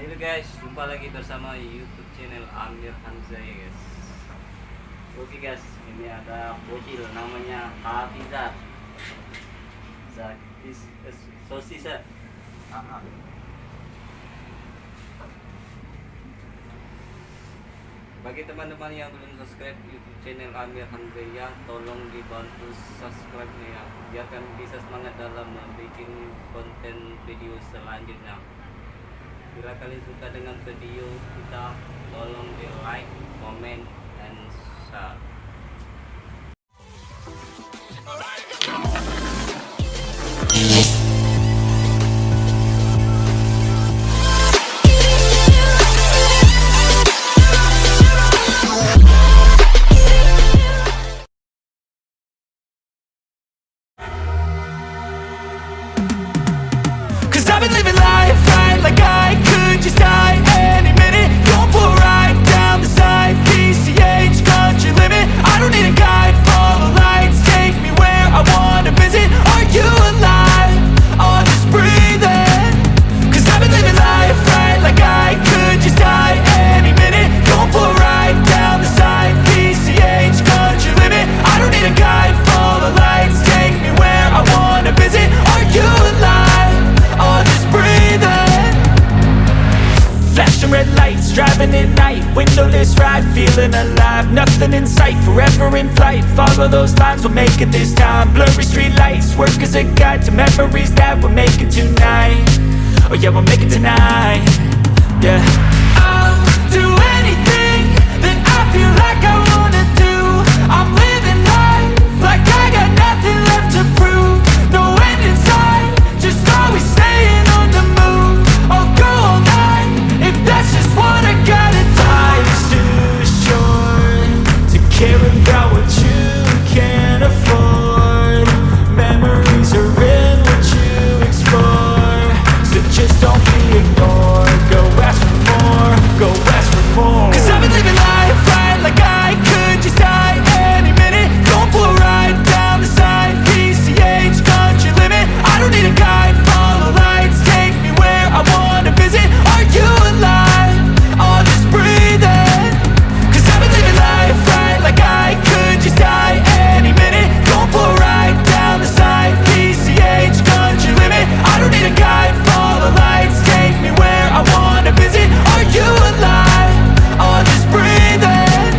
Halo guys, jumpa lagi bersama YouTube channel Amir Hanzai guys. Oke guys, ini ada bocil namanya Hafizat. Sosis. Bagi teman-teman yang belum subscribe YouTube channel Amir Hanzai ya, tolong dibantu subscribe-nya ya, biar kami bisa semangat dalam membuat konten video selanjutnya. Bila kalian suka dengan video kita, tolong di like, komen, dan share. I've been living life right like I could just die any minute. Going for a ride down the side, PCH country limit. I don't need a guide, follow lights, take me where I wanna visit. Are you alive? Or just breathing? Cause I've been living life right like I could just die any minute. Going for a ride down the side, PCH country limit. I don't need a guide, follow lights, take me where I wanna visit. Are you alive? Or just breathing? Flashing red lights, driving at night, windowless ride, feeling alive. Nothing in sight, forever in flight. Follow those lines, we'll make it this time. Blurry street lights, work as a guide to memories that we're making tonight. Oh yeah, we'll make it tonight. Yeah, I'll do anything that I feel like I wanna do. I'm living life like I got nothing left to prove. No end in sight, just always staying on the move. I'll go all night if that's just what I gotta do. Life's too short to care about what you can't afford. Memories are in what you explore, so just don't be ignored. Go ask for more, go ask for more. Cause I've been living life right like I could just die any minute. Going for a ride down the side, PCH country limit. I don't need a guide, follow lights, take me where I wanna visit. Are you alive? Or just breathing? Cause I've been living life right like I could just die any minute. Going for a ride down the side, PCH country limit. I don't need a guide, follow lights, take me where I wanna visit. Are you alive? Or just breathing?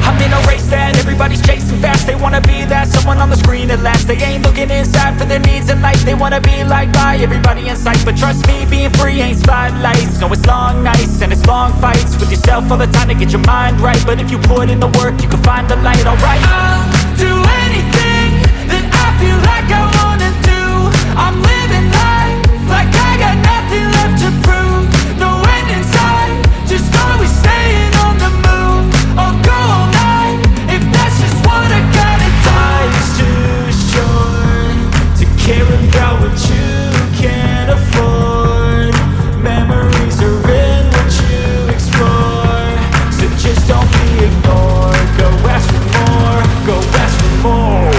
I'm in a race that everybody's chasing fast. They wanna be that someone on the screen at last. They ain't looking inside for their needs in life. They wanna be liked by everybody in sight. But trust me, being free ain't spotlights. No, it's long nights and it's long fights with yourself all the time to get your mind right. But if you put in the work, you can find the light, alright. I'll do anything that I feel like I wanna do. I'm living life like I got nothing left to prove. No end in sight, just always staying on the move. I'll go all night if that's just what I gotta do. Life's too short to care about what you can't afford. Memories are in what you explore, so just don't be ignored. Go ask for more, go ask for more.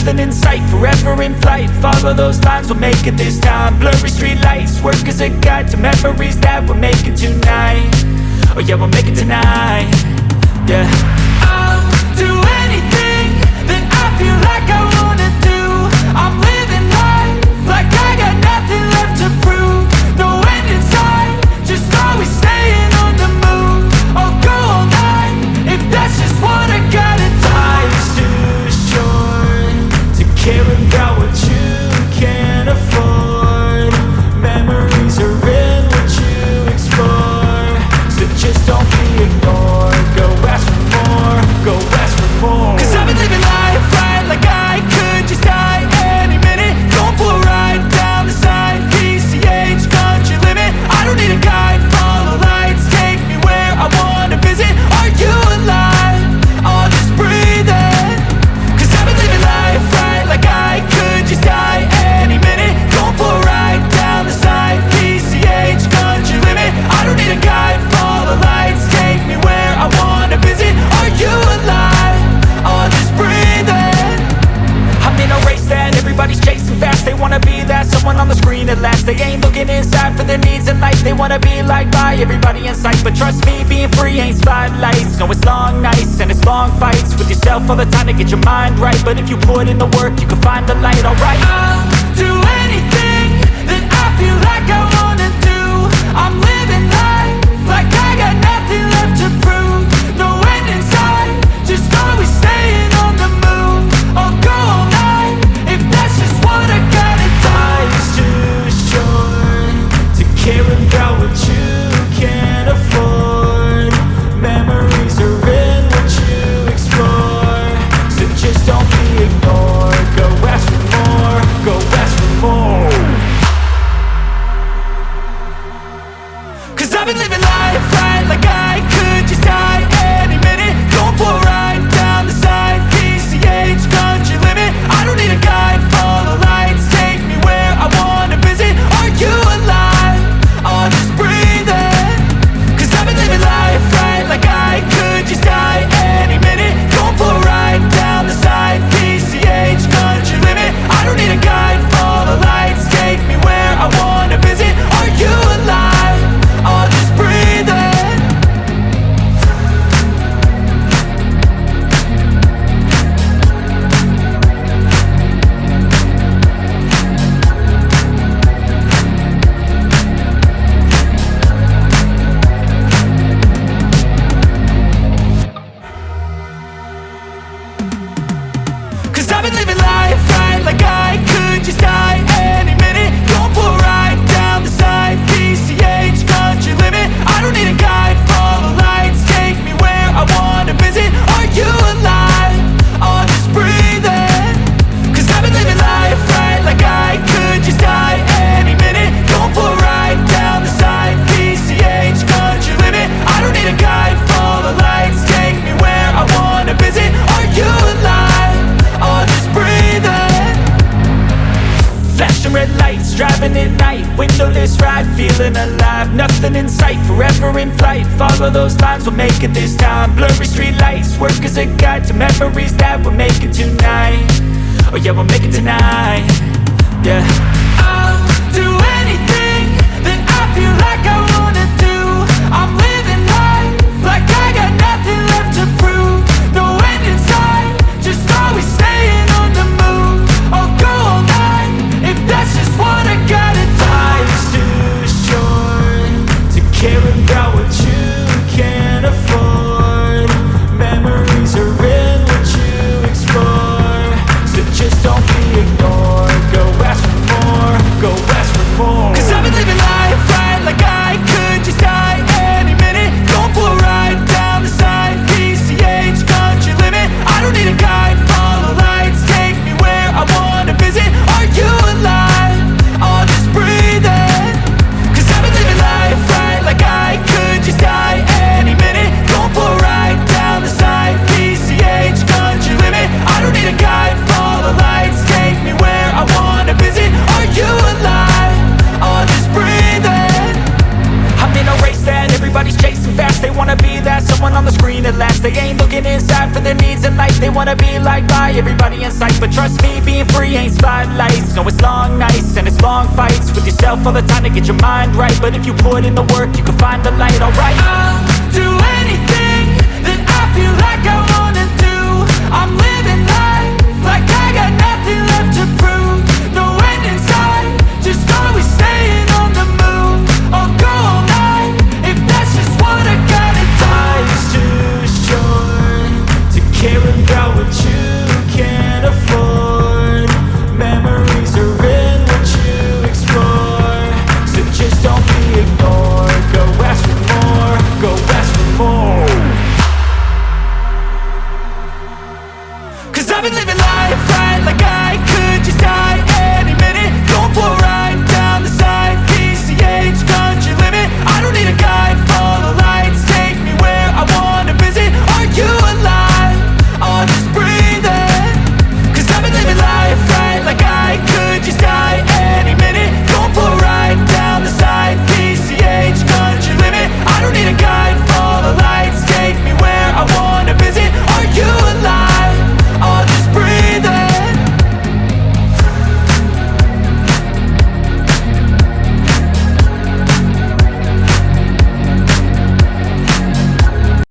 nothing in sight, forever in flight. Follow those lines, we'll make it this time. Blurry street lights, work as a guide to memories that we're making tonight. Oh yeah, we'll make it tonight. Yeah, I'll do anything that I feel like I wanna do. I'm living life like I got nothing left to prove. No end in sight, just always staying on the move. I'll go all night if that's just what I gotta do. Life's too short to care about what you can't afford. Memories are in what you explore, so just don't be ignored. Go ask for more, go ask for more. 'Cause I've been living life right like I could just die any minute. Going for a ride down the side, PCH, country limit. I don't need a guide, follow lights, take me where I wanna visit. Are you alive? I'll just breathe in. 'Cause I've been living life right like I could just die any minute. Going for a ride down the side, PCH, country limit. I don't need a guide, follow lights, take me where I wanna visit. Are you alive? I'll just breathe in. I'm in a race that everybody's chasing fast. They wanna be that someone on the screen at last. They ain't looking inside for their needs in life. They wanna be liked by everybody in sight. But trust me, being free ain't spotlights. No, it's long nights and it's long fights with yourself all the time to get your mind right. But if you put in the work, you can find the light, alright. I'll do anything that I feel like I wanna do. I'm living life like I got nothing left to prove. No end in sight, just always staying on the move. I'll go all night if that's just what I gotta do. Life's too short to care about what you can't afford. Memories are in what you explore, so just don't be ignored. Go ask for more, go ask for more. 'Cause I've been living life right like I could just die any minute. Going for a ride down the side, PCH, country limit. I don't need a guide, follow lights, take me where I wanna visit. Are you alive? I'll just breathe in. 'Cause I've been living life right like I could just die any minute. Going for a ride down the side, PCH, country limit. I don't need a guide, follow lights, take me where I wanna visit. Are you alive? I'll just breathe in. Cause I've been living life right like I could just die any minute. Going for a ride down the side, PCH, country limit. I don't need a guide, follow lights, take me where I wanna visit. Are you alive? I'll just breathe in. 'Cause I've been living life right like I could just die any minute. Going for a ride down the side, PCH, country limit. I don't need a guide, follow lights, take me where I wanna visit. Are you alive? I'll just breathe in. Flashing red lights, driving at night. Windowless ride, feeling alive. Nothing in sight, forever in flight. Follow those lines, we'll make it this time. Blurry street lights, work as a guide to memories that we're making tonight. Oh yeah, we'll make it tonight. Yeah, I'll do anything that I feel like I wanna do. I'm living life like I got nothing left to prove. No end in sight, just always staying on the move. I'll go all night if that's just what I gotta do. Life's too short to care about what you can't afford. Memories are in what you explore, so just don't be ignored. Go ask for more. They wanna be like by everybody in sight, but trust me, being free ain't spotlights. No, it's long nights and it's long fights with yourself all the time to get your mind right. But if you put in the work, you can find the light, alright. I'll do anything that I feel like I wanna do. I'm living